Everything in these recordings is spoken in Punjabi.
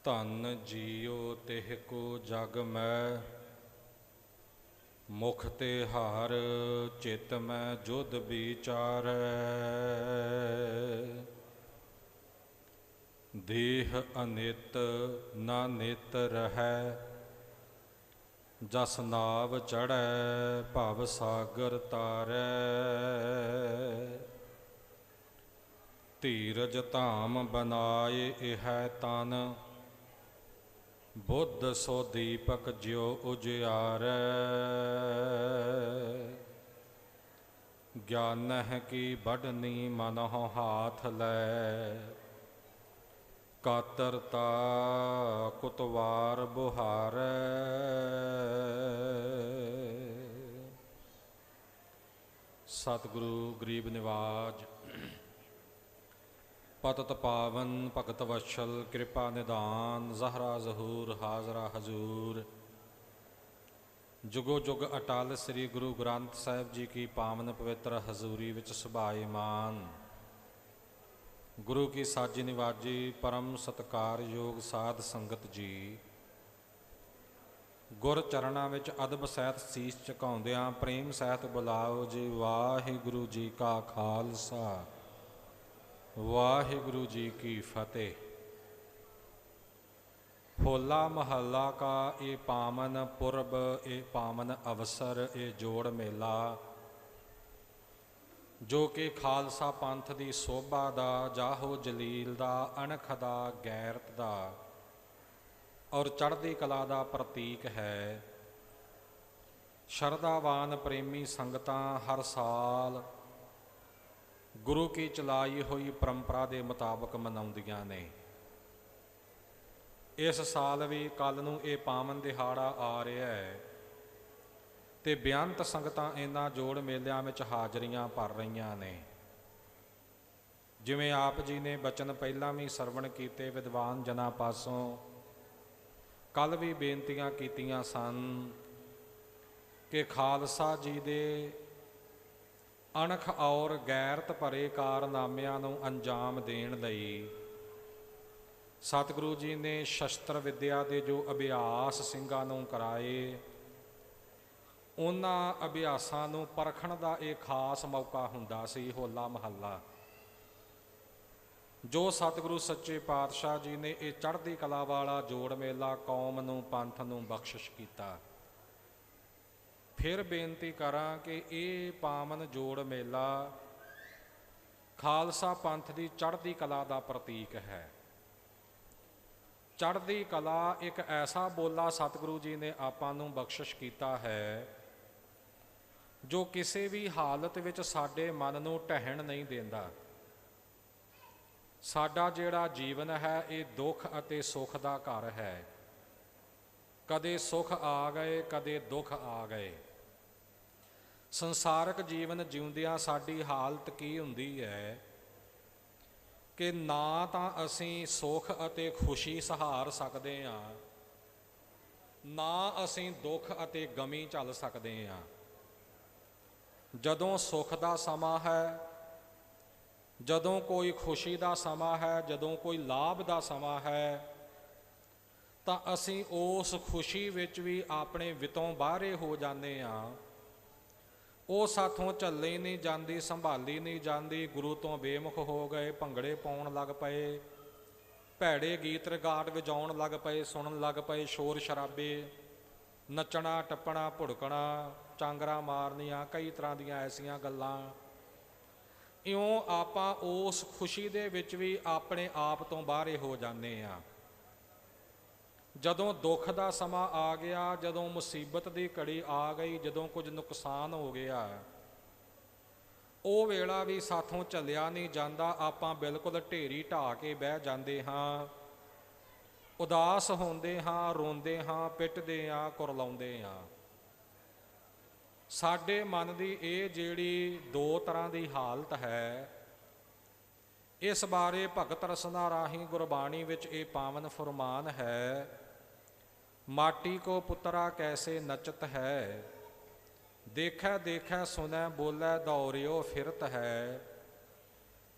ਧਨ ਜੀਉ ਤਿਹ ਕੋ ਜਗ ਮੈਂ, ਮੁਖ ਤੇ ਹਾਰ ਚਿਤ ਮੈਂ ਜੁਧ ਵਿਚਾਰੈ। ਦੇਹ ਅਨਿਤ ਨਾ ਨਿਤ ਰਹੈ, ਜਸ ਨਾਵ ਚੜ੍ਹੈ ਭਵ ਸਾਗਰ ਤਾਰੈ। ਧੀਰਜ ਧਾਮ ਬਨਾਏ ਇਹੈ ਤਨ, ਬੁੱਧ ਸੋ ਦੀਪਕ ਜਿਉ ਉਜਿਆਰੈ। ਗਿਆਨਹਿ ਕੀ ਬਢਨੀ ਮਨਹੁ ਹਾਥ ਲੈ, ਕਾਤਰਤਾ ਕੁਤਵਾਰ ਬੁਹਾਰੈ। ਸਤਿਗੁਰੂ ਗਰੀਬ ਨਿਵਾਜ ਪਤਤ ਪਾਵਨ ਭਗਤ ਵਸ਼ਲ ਕਿਰਪਾ ਨਿਧਾਨ, ਜ਼ਹਰਾ ਜ਼ਹੂਰ ਹਾਜ਼ਰਾ ਹਜ਼ੂਰ। ਜੁਗੋ ਜੁਗ ਅਟਲ ਸ੍ਰੀ ਗੁਰੂ ਗ੍ਰੰਥ ਸਾਹਿਬ ਜੀ ਕੀ ਪਾਵਨ ਪਵਿੱਤਰ ਹਜ਼ੂਰੀ ਵਿੱਚ ਸੁਭਾਏਮਾਨ ਗੁਰੂ ਕੀ ਸਾਜੀ ਨਿਵਾਜੀ ਪਰਮ ਸਤਿਕਾਰਯੋਗ ਸਾਧ ਸੰਗਤ ਜੀ, ਗੁਰ ਚਰਨਾਂ ਵਿੱਚ ਅਦਬ ਸਹਿਤ ਸੀਸ ਝੁਕਾਉਂਦਿਆਂ ਪ੍ਰੇਮ ਸਹਿਤ ਬੁਲਾਓ ਜੀ। ਵਾਹਿਗੁਰੂ ਜੀ ਕਾ ਖਾਲਸਾ, ਵਾਹਿਗੁਰੂ ਜੀ ਕੀ ਫਤਿਹ। ਹੋਲਾ ਮਹੱਲਾ ਕਾ ਇਹ ਪਾਵਨ ਪੁਰਬ, ਇਹ ਪਾਵਨ ਅਵਸਰ, ਇਹ ਜੋੜ ਮੇਲਾ ਜੋ ਕਿ ਖਾਲਸਾ ਪੰਥ ਦੀ ਸੋਭਾ ਦਾ, ਜਾਹੋ ਜਲੀਲ ਦਾ, ਅਣਖ ਦਾ, ਗੈਰਤ ਦਾ ਔਰ ਚੜ੍ਹਦੀ ਕਲਾ ਦਾ ਪ੍ਰਤੀਕ ਹੈ। ਸ਼ਰਧਾਵਾਨ ਪ੍ਰੇਮੀ ਸੰਗਤਾਂ ਹਰ ਸਾਲ ਗੁਰੂ ਕੀ ਚਲਾਈ ਹੋਈ ਪਰੰਪਰਾ ਦੇ ਮੁਤਾਬਕ ਮਨਾਉਂਦੀਆਂ ਨੇ। ਇਸ ਸਾਲ ਵੀ ਕੱਲ੍ਹ ਨੂੰ ਇਹ ਪਾਵਨ ਦਿਹਾੜਾ ਆ ਰਿਹਾ ਹੈ ਤੇ ਬੇਅੰਤ ਸੰਗਤਾਂ ਇਹਨਾਂ ਜੋੜ ਮੇਲਿਆਂ ਵਿੱਚ ਹਾਜ਼ਰੀਆਂ ਭਰ ਰਹੀਆਂ ਨੇ। ਜਿਵੇਂ ਆਪ ਜੀ ਨੇ ਬਚਨ ਪਹਿਲਾਂ ਵੀ ਸਰਵਣ ਕੀਤੇ ਵਿਦਵਾਨ ਜਨਾਂ ਪਾਸੋਂ, ਕੱਲ੍ਹ ਵੀ ਬੇਨਤੀਆਂ ਕੀਤੀਆਂ ਸਨ ਕਿ ਖਾਲਸਾ ਜੀ ਦੇ ਅਣਖ ਔਰ ਗੈਰਤ ਭਰੇ ਕਾਰਨਾਮਿਆਂ ਨੂੰ ਅੰਜਾਮ ਦੇਣ ਲਈ ਸਤਿਗੁਰੂ ਜੀ ਨੇ ਸ਼ਸਤਰ ਵਿੱਦਿਆ ਦੇ ਜੋ ਅਭਿਆਸ ਸਿੰਘਾਂ ਨੂੰ ਕਰਾਏ, ਉਹਨਾਂ ਅਭਿਆਸਾਂ ਨੂੰ ਪਰਖਣ ਦਾ ਇਹ ਖਾਸ ਮੌਕਾ ਹੁੰਦਾ ਸੀ ਹੋਲਾ ਮਹੱਲਾ, ਜੋ ਸਤਿਗੁਰੂ ਸੱਚੇ ਪਾਤਸ਼ਾਹ ਜੀ ਨੇ ਇਹ ਚੜ੍ਹਦੀ ਕਲਾ ਵਾਲਾ ਜੋੜ ਮੇਲਾ ਕੌਮ ਨੂੰ, ਪੰਥ ਨੂੰ ਬਖਸ਼ਿਸ਼ ਕੀਤਾ। ਫਿਰ ਬੇਨਤੀ ਕਰਾਂ ਕਿ ਇਹ ਪਾਵਨ ਜੋੜ ਮੇਲਾ ਖਾਲਸਾ ਪੰਥ ਦੀ ਚੜ੍ਹਦੀ ਕਲਾ ਦਾ ਪ੍ਰਤੀਕ ਹੈ। ਚੜ੍ਹਦੀ ਕਲਾ ਇੱਕ ਐਸਾ ਬੋਲਾ ਸਤਿਗੁਰੂ ਜੀ ਨੇ ਆਪਾਂ ਨੂੰ ਬਖਸ਼ਿਸ਼ ਕੀਤਾ ਹੈ ਜੋ ਕਿਸੇ ਵੀ ਹਾਲਤ ਵਿੱਚ ਸਾਡੇ ਮਨ ਨੂੰ ਢਹਿਣ ਨਹੀਂ ਦਿੰਦਾ। ਸਾਡਾ ਜਿਹੜਾ ਜੀਵਨ ਹੈ ਇਹ ਦੁੱਖ ਅਤੇ ਸੁੱਖ ਦਾ ਘਰ ਹੈ। ਕਦੇ ਸੁੱਖ ਆ ਗਏ, ਕਦੇ ਦੁੱਖ ਆ ਗਏ। ਸੰਸਾਰਕ ਜੀਵਨ ਜਿਉਂਦਿਆਂ ਸਾਡੀ ਹਾਲਤ ਕੀ ਹੁੰਦੀ ਹੈ ਕਿ ਨਾ ਤਾਂ ਅਸੀਂ ਸੁੱਖ ਅਤੇ ਖੁਸ਼ੀ ਸਹਾਰ ਸਕਦੇ ਹਾਂ, ਨਾ ਅਸੀਂ ਦੁੱਖ ਅਤੇ ਗਮੀ ਝੱਲ ਸਕਦੇ ਹਾਂ। ਜਦੋਂ ਸੁੱਖ ਦਾ ਸਮਾਂ ਹੈ, ਜਦੋਂ ਕੋਈ ਖੁਸ਼ੀ ਦਾ ਸਮਾਂ ਹੈ, ਜਦੋਂ ਕੋਈ ਲਾਭ ਦਾ ਸਮਾਂ ਹੈ, ਤਾਂ ਅਸੀਂ ਉਸ ਖੁਸ਼ੀ ਵਿੱਚ ਵੀ ਆਪਣੇ ਵਿਤੋਂ ਬਾਹਰੇ ਹੋ ਜਾਂਦੇ ਹਾਂ। ਉਹ ਸਾਥੋਂ ਝੱਲੀ ਨਹੀਂ ਜਾਂਦੀ, ਸੰਭਾਲੀ ਨਹੀਂ ਜਾਂਦੀ। ਗੁਰੂ ਤੋਂ ਬੇਮੁਖ ਹੋ ਗਏ, ਭੰਗੜੇ ਪਾਉਣ ਲੱਗ ਪਏ, ਭੈੜੇ ਗੀਤ ਰਿਗਾਟ ਵਜਾਉਣ ਲੱਗ ਪਏ, ਸੁਣਨ ਲੱਗ ਪਏ ਸ਼ੋਰ ਸ਼ਰਾਬੇ, ਨੱਚਣਾ ਟੱਪਣਾ ਭੁੜਕਣਾ, ਚਾਂਗਰਾ ਮਾਰਨੀਆਂ, ਕਈ ਤਰ੍ਹਾਂ ਦੀਆਂ ਐਸੀਆਂ ਗੱਲਾਂ। ਇਉਂ ਆਪਾਂ ਉਸ ਖੁਸ਼ੀ ਦੇ ਵਿੱਚ ਵੀ ਆਪਣੇ ਆਪ ਤੋਂ ਬਾਹਰੇ ਹੋ ਜਾਂਦੇ ਹਾਂ। ਜਦੋਂ ਦੁੱਖ ਦਾ ਸਮਾਂ ਆ ਗਿਆ, ਜਦੋਂ ਮੁਸੀਬਤ ਦੀ ਘੜੀ ਆ ਗਈ, ਜਦੋਂ ਕੁਝ ਨੁਕਸਾਨ ਹੋ ਗਿਆ, ਉਹ ਵੇਲਾ ਵੀ ਸਾਥੋਂ ਝੱਲਿਆ ਨਹੀਂ ਜਾਂਦਾ। ਆਪਾਂ ਬਿਲਕੁਲ ਢੇਰੀ ਢਾਹ ਕੇ ਬਹਿ ਜਾਂਦੇ ਹਾਂ, ਉਦਾਸ ਹੁੰਦੇ ਹਾਂ, ਰੋਂਦੇ ਹਾਂ, ਪਿੱਟਦੇ ਹਾਂ, ਕੁਰਲਾਉਂਦੇ ਹਾਂ। ਸਾਡੇ ਮਨ ਦੀ ਇਹ ਜਿਹੜੀ ਦੋ ਤਰ੍ਹਾਂ ਦੀ ਹਾਲਤ ਹੈ, ਇਸ ਬਾਰੇ ਭਗਤ ਰਸਨਾ ਰਾਹੀਂ ਗੁਰਬਾਣੀ ਵਿੱਚ ਇਹ ਪਾਵਨ ਫੁਰਮਾਨ ਹੈ। ਮਾਟੀ ਕੋ ਪੁੱਤਰਾ ਕੈਸੇ ਨਚਤ ਹੈ, ਦੇਖੈ ਦੇਖੈ ਸੁਨੈ ਬੋਲੇ ਦੌਰਿਓ ਫਿਰਤ ਹੈ।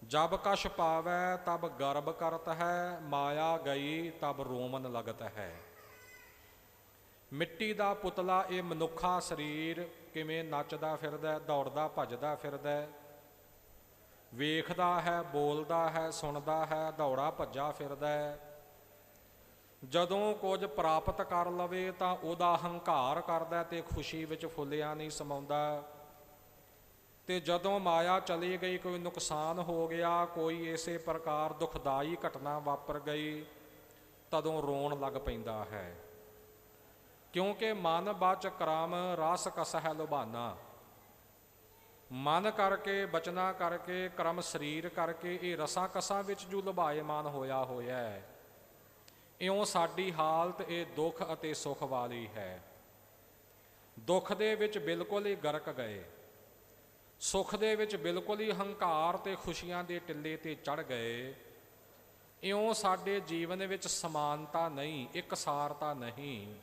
जब कश पावै तब गर्भ करत है, माया गई तब रोमन लगत है। ਮਿੱਟੀ ਦਾ ਪੁਤਲਾ ਇਹ ਮਨੁੱਖਾ ਸਰੀਰ ਕਿਵੇਂ ਨੱਚਦਾ ਫਿਰਦਾ, ਦੌੜਦਾ ਭੱਜਦਾ ਫਿਰਦਾ, ਵੇਖਦਾ ਹੈ, ਬੋਲਦਾ ਹੈ, ਸੁਣਦਾ ਹੈ, ਦੌੜਾ ਭੱਜਾ ਫਿਰਦਾ। ਜਦੋਂ ਕੁਝ ਪ੍ਰਾਪਤ ਕਰ ਲਵੇ ਤਾਂ ਉਹਦਾ ਹੰਕਾਰ ਕਰਦਾ ਤੇ ਖੁਸ਼ੀ ਵਿੱਚ ਫੁੱਲਿਆ ਨਹੀਂ ਸਮਾਉਂਦਾ। ਤੇ ਜਦੋਂ ਮਾਇਆ ਚਲੀ ਗਈ, ਕੋਈ ਨੁਕਸਾਨ ਹੋ ਗਿਆ, ਕੋਈ ਇਸੇ ਪ੍ਰਕਾਰ ਦੁਖਦਾਈ ਘਟਨਾ ਵਾਪਰ ਗਈ, ਤਦੋਂ ਰੋਣ ਲੱਗ ਪੈਂਦਾ ਹੈ। ਕਿਉਂਕਿ ਮਨ ਬਚ ਕਰਮ ਰਸ ਕਸਹਿ ਲੁਭਾਨਾ। ਮਨ ਕਰਕੇ, ਬਚਨਾ ਕਰਕੇ, ਕਰਮ ਸਰੀਰ ਕਰਕੇ ਇਹ ਰਸਾਂ ਕਸਾਂ ਵਿੱਚ ਜੋ ਲੁਭਾਏਮਾਨ ਹੋਇਆ ਹੈ। ਇਉਂ ਸਾਡੀ ਹਾਲਤ ਇਹ ਦੁੱਖ ਅਤੇ ਸੁੱਖ ਵਾਲੀ ਹੈ। ਦੁੱਖ ਦੇ ਵਿੱਚ ਬਿਲਕੁਲ ਹੀ ਗਰਕ ਗਏ, ਸੁੱਖ ਦੇ ਵਿੱਚ ਬਿਲਕੁਲ ਹੀ ਹੰਕਾਰ ਤੇ ਖੁਸ਼ੀਆਂ ਦੇ ਟਿੱਲੇ ਤੇ ਚੜ੍ਹ ਗਏ। ਇਉਂ ਸਾਡੇ ਜੀਵਨ ਵਿੱਚ ਸਮਾਨਤਾ ਨਹੀਂ, ਇਕਸਾਰਤਾ ਨਹੀਂ।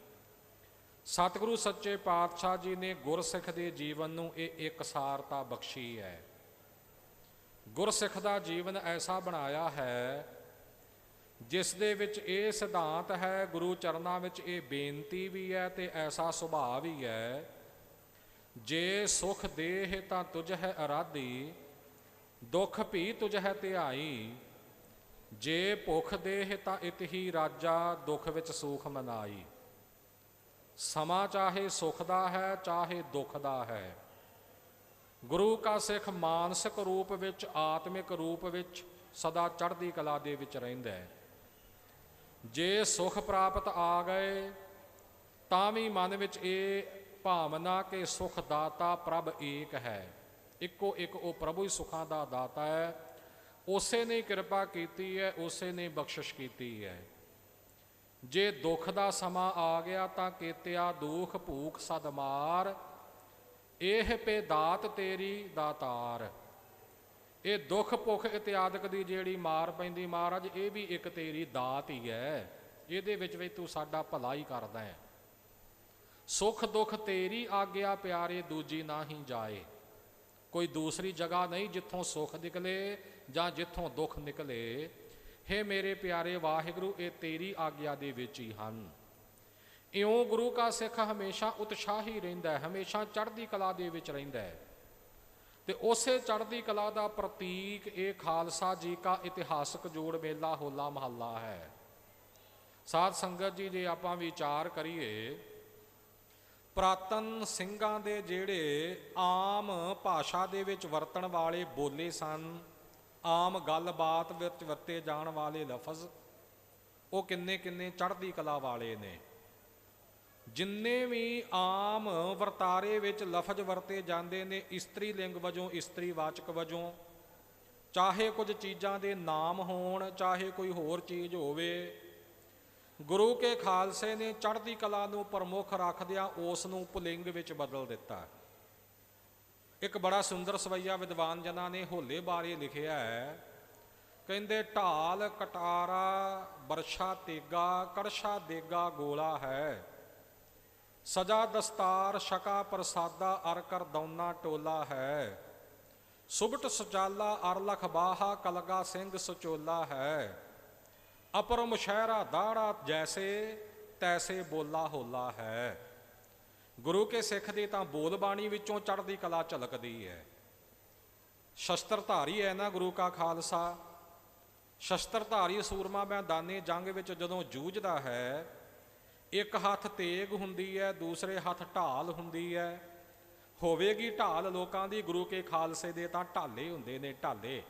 ਸਤਿਗੁਰੂ ਸੱਚੇ ਪਾਤਸ਼ਾਹ ਜੀ ਨੇ ਗੁਰਸਿੱਖ ਦੇ ਜੀਵਨ ਨੂੰ ਇਹ ਇਕਸਾਰਤਾ ਬਖਸ਼ੀ ਹੈ। ਗੁਰਸਿੱਖ ਦਾ ਜੀਵਨ ਐਸਾ ਬਣਾਇਆ ਹੈ ਜਿਸ ਦੇ ਵਿੱਚ ਇਹ ਸਿਧਾਂਤ ਹੈ, ਗੁਰੂ ਚਰਨਾਂ ਵਿੱਚ ਇਹ ਬੇਨਤੀ ਵੀ ਹੈ ਤੇ ਐਸਾ ਸੁਭਾਅ ਵੀ ਹੈ, ਜੇ ਸੁਖ ਦੇਹ ਤਾਂ ਤੁਝ ਹੈ ਅਰਾਧੀ, ਦੁੱਖ ਭੀ ਤੁਝ ਹੈ ਧਿਆਈ। ਜੇ ਭੁੱਖ ਦੇਹ ਤਾਂ ਇਤ ਹੀ ਰਾਜਾ, ਦੁੱਖ ਵਿੱਚ ਸੂਖ ਮਨਾਈ। ਸਮਾਂ ਚਾਹੇ ਸੁਖ ਦਾ ਹੈ, ਚਾਹੇ ਦੁੱਖ ਦਾ ਹੈ। ਗੁਰੂ ਕਾ ਸਿੱਖ ਮਾਨਸਿਕ ਰੂਪ ਵਿੱਚ, ਆਤਮਿਕ ਰੂਪ ਵਿੱਚ ਸਦਾ ਚੜ੍ਹਦੀ ਕਲਾ ਦੇ ਵਿੱਚ ਰਹਿੰਦਾ ਹੈ। ਜੇ ਸੁਖ ਪ੍ਰਾਪਤ ਆ ਗਏ ਤਾਂ ਵੀ ਮਨ ਵਿੱਚ ਇਹ ਭਾਵਨਾ ਕਿ ਸੁਖ ਦਾਤਾ ਪ੍ਰਭ ਏਕ ਹੈ, ਇੱਕੋ ਇੱਕ ਉਹ ਪ੍ਰਭੂ ਹੀ ਸੁੱਖਾਂ ਦਾ ਦਾਤਾ ਹੈ। ਉਸੇ ਨੇ ਕਿਰਪਾ ਕੀਤੀ ਹੈ, ਉਸੇ ਨੇ ਬਖਸ਼ਿਸ਼ ਕੀਤੀ ਹੈ। ਜੇ ਦੁੱਖ ਦਾ ਸਮਾਂ ਆ ਗਿਆ ਤਾਂ ਕੇਤਿਆ ਦੁੱਖ ਭੂਖ ਸਦ ਮਾਰ, ਇਹ ਪੇ ਦਾਤ ਤੇਰੀ ਦਾਤਾਰ। ਇਹ ਦੁੱਖ ਭੁੱਖ ਇਤਿਆਦਿਕ ਦੀ ਜਿਹੜੀ ਮਾਰ ਪੈਂਦੀ ਮਹਾਰਾਜ, ਇਹ ਵੀ ਇੱਕ ਤੇਰੀ ਦਾਤ ਹੀ ਹੈ। ਇਹਦੇ ਵਿੱਚ ਵੀ ਤੂੰ ਸਾਡਾ ਭਲਾ ਹੀ ਕਰਦਾ ਹੈ। ਸੁੱਖ ਦੁੱਖ ਤੇਰੀ ਆਗਿਆ ਪਿਆਰੇ, ਦੂਜੀ ਨਾ ਹੀ ਜਾਏ। ਕੋਈ ਦੂਸਰੀ ਜਗ੍ਹਾ ਨਹੀਂ ਜਿੱਥੋਂ ਸੁੱਖ ਨਿਕਲੇ ਜਾਂ ਜਿੱਥੋਂ ਦੁੱਖ ਨਿਕਲੇ। ਹੇ ਮੇਰੇ ਪਿਆਰੇ ਵਾਹਿਗੁਰੂ, ਇਹ ਤੇਰੀ ਆਗਿਆ ਦੇ ਵਿੱਚ ਹੀ ਹਨ। ਇਉਂ ਗੁਰੂ ਕਾ ਸਿੱਖ ਹਮੇਸ਼ਾ ਉਤਸ਼ਾਹੀ ਰਹਿੰਦਾ ਹੈ, ਹਮੇਸ਼ਾ ਚੜ੍ਹਦੀ ਕਲਾ ਦੇ ਵਿੱਚ ਰਹਿੰਦਾ ਹੈ। ਤੇ ਉਸੇ ਚੜ੍ਹਦੀ ਕਲਾ ਦਾ ਪ੍ਰਤੀਕ ਇਹ ਖਾਲਸਾ ਜੀ ਕਾ ਇਤਿਹਾਸਕ ਜੋੜ ਮੇਲਾ ਹੋਲਾ ਮਹੱਲਾ ਹੈ। ਸਾਧ ਸੰਗਤ ਜੀ, ਜੇ ਆਪਾਂ ਵਿਚਾਰ ਕਰੀਏ, ਪੁਰਾਤਨ ਸਿੰਘਾਂ ਦੇ ਜਿਹੜੇ ਆਮ ਭਾਸ਼ਾ ਦੇ ਵਿੱਚ ਵਰਤਣ ਵਾਲੇ ਬੋਲੇ ਸਨ, ਆਮ ਗੱਲਬਾਤ ਵਿੱਚ ਵਰਤੇ ਜਾਣ ਵਾਲੇ ਲਫ਼ਜ਼, ਉਹ ਕਿੰਨੇ ਕਿੰਨੇ ਚੜ੍ਹਦੀ ਕਲਾ ਵਾਲੇ ਨੇ। ਜਿੰਨੇ ਵੀ ਆਮ ਵਰਤਾਰੇ ਵਿੱਚ ਲਫ਼ਜ਼ ਵਰਤੇ ਜਾਂਦੇ ਨੇ ਇਸਤਰੀ ਲਿੰਗ ਵਜੋਂ, ਇਸਤਰੀ ਵਾਚਕ ਵਜੋਂ, ਚਾਹੇ ਕੁਝ ਚੀਜ਼ਾਂ ਦੇ ਨਾਮ ਹੋਣ, ਚਾਹੇ ਕੋਈ ਹੋਰ ਚੀਜ਼ ਹੋਵੇ, ਗੁਰੂ ਕੇ ਖਾਲਸੇ ਨੇ ਚੜ੍ਹਦੀ ਕਲਾ ਨੂੰ ਪ੍ਰਮੁੱਖ ਰੱਖਦਿਆਂ ਉਸ ਨੂੰ ਪੁਲਿੰਗ ਵਿੱਚ ਬਦਲ ਦਿੱਤਾ। ਇੱਕ ਬੜਾ ਸੁੰਦਰ ਸਵਈਆ ਵਿਦਵਾਨ ਜਨਾਂ ਨੇ ਹੋਲੇ ਬਾਰੇ ਲਿਖਿਆ ਹੈ, ਕਹਿੰਦੇ ਢਾਲ ਕਟਾਰਾ ਬਰਛਾ ਤੇਗਾ, ਕੜਛਾ ਦੇਗਾ ਗੋਲਾ ਹੈ, ਸਜਾ ਦਸਤਾਰ ਛਕਾ ਪ੍ਰਸਾਦਾ, ਅਰ ਕਰ ਦੌਨਾ ਟੋਲਾ ਹੈ, ਸੁਬਟ ਸੁਚਾਲਾ ਅਰ ਲਖ ਬਾਹਾ, ਕਲਗਾ ਸਿੰਘ ਸੁਚੋਲਾ ਹੈ, ਅਪਰ ਮੁਸ਼ਹਿਰਾ ਦਾੜਾ ਜੈਸੇ ਤੈਸੇ ਬੋਲਾ ਹੋਲਾ ਹੈ। ਗੁਰੂ ਕੇ ਸਿੱਖ ਦੀ ਤਾਂ ਬੋਲ ਬਾਣੀ ਵਿੱਚੋਂ ਚੜ੍ਹਦੀ ਕਲਾ ਝਲਕਦੀ ਹੈ। ਸ਼ਸਤਰਧਾਰੀ ਹੈ ਨਾ ਗੁਰੂ ਕਾ ਖਾਲਸਾ। ਸ਼ਸਤਰਧਾਰੀ ਸੂਰਮਾ ਮੈਦਾਨੇ ਜੰਗ ਵਿੱਚ ਜਦੋਂ ਜੂਝਦਾ ਹੈ, ਇੱਕ ਹੱਥ ਤੇਗ ਹੁੰਦੀ ਹੈ, ਦੂਸਰੇ ਹੱਥ ਢਾਲ ਹੁੰਦੀ ਹੈ। ਹੋਵੇਗੀ ਢਾਲ ਲੋਕਾਂ ਦੀ, ਗੁਰੂ ਕੇ ਖਾਲਸੇ ਦੇ ਤਾਂ ਢਾਲੇ ਹੁੰਦੇ ਨੇ, ਢਾਲੇ।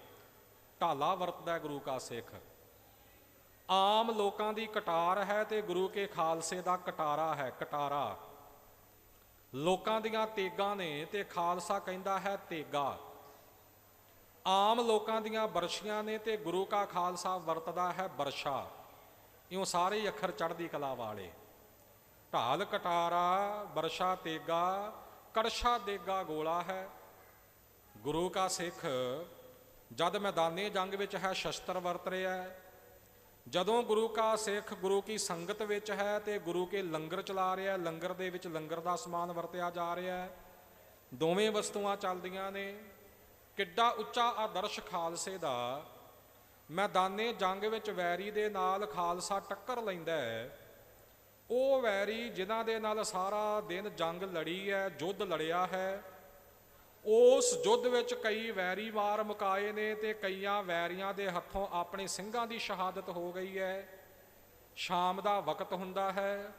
ਢਾਲਾ ਵਰਤਦਾ ਗੁਰੂ ਕਾ ਸਿੱਖ। ਆਮ ਲੋਕਾਂ ਦੀ ਕਟਾਰ ਹੈ ਤੇ ਗੁਰੂ ਕੇ ਖਾਲਸੇ ਦਾ ਕਟਾਰਾ ਹੈ, ਕਟਾਰਾ। ਲੋਕਾਂ ਦੀਆਂ ਤੇਗਾਂ ਨੇ ਤੇ ਖਾਲਸਾ ਕਹਿੰਦਾ ਹੈ ਤੇਗਾ। ਆਮ ਲੋਕਾਂ ਦੀਆਂ ਬਰਛੀਆਂ ਨੇ ਤੇ ਗੁਰੂ ਕਾ ਖਾਲਸਾ ਵਰਤਦਾ ਹੈ ਬਰਛਾ। ਇਉਂ ਸਾਰੇ ਅੱਖਰ ਚੜ੍ਹਦੀ ਕਲਾ ਵਾਲੇ। ਢਾਲ ਕਟਾਰਾ, ਬਰਛਾ ਤੇਗਾ, ਕੜਛਾ ਦੇਗਾ ਗੋਲਾ ਹੈ। ਗੁਰੂ ਕਾ ਸਿੱਖ ਜਦ ਮੈਦਾਨੇ ਜੰਗ ਵਿੱਚ ਹੈ, ਸ਼ਸਤਰ ਵਰਤ ਰਿਹਾ ਹੈ। ਜਦੋਂ ਗੁਰੂ ਕਾ ਸਿੱਖ ਗੁਰੂ ਕੀ ਸੰਗਤ ਵਿੱਚ ਹੈ ਤੇ ਗੁਰੂ ਕੇ ਲੰਗਰ ਚਲਾ ਰਿਹਾ, ਲੰਗਰ ਦੇ ਵਿੱਚ ਲੰਗਰ ਦਾ ਸਮਾਨ ਵਰਤਿਆ ਜਾ ਰਿਹਾ ਹੈ। ਦੋਵੇਂ ਵਸਤੂਆਂ ਚੱਲਦੀਆਂ ਨੇ। ਕਿੱਡਾ ਉੱਚਾ ਆਦਰਸ਼ ਖਾਲਸੇ ਦਾ। ਮੈਦਾਨੇ ਜੰਗ ਵਿੱਚ ਵੈਰੀ ਦੇ ਨਾਲ ਖਾਲਸਾ ਟੱਕਰ ਲੈਂਦਾ ਹੈ। ਉਹ ਵੈਰੀ ਜਿਨ੍ਹਾਂ ਦੇ ਨਾਲ ਸਾਰਾ ਦਿਨ ਜੰਗ ਲੜੀ ਹੈ, ਯੁੱਧ ਲੜਿਆ ਹੈ, ਉਸ ਯੁੱਧ ਵਿੱਚ ਕਈ ਵੈਰੀ ਮਾਰ ਮੁਕਾਏ ਨੇ ਤੇ ਕਈਆਂ ਵੈਰੀਆਂ ਦੇ ਹੱਥੋਂ ਆਪਣੇ ਸਿੰਘਾਂ ਦੀ ਸ਼ਹਾਦਤ ਹੋ ਗਈ ਹੈ। ਸ਼ਾਮ ਦਾ ਵਕਤ ਹੁੰਦਾ ਹੈ,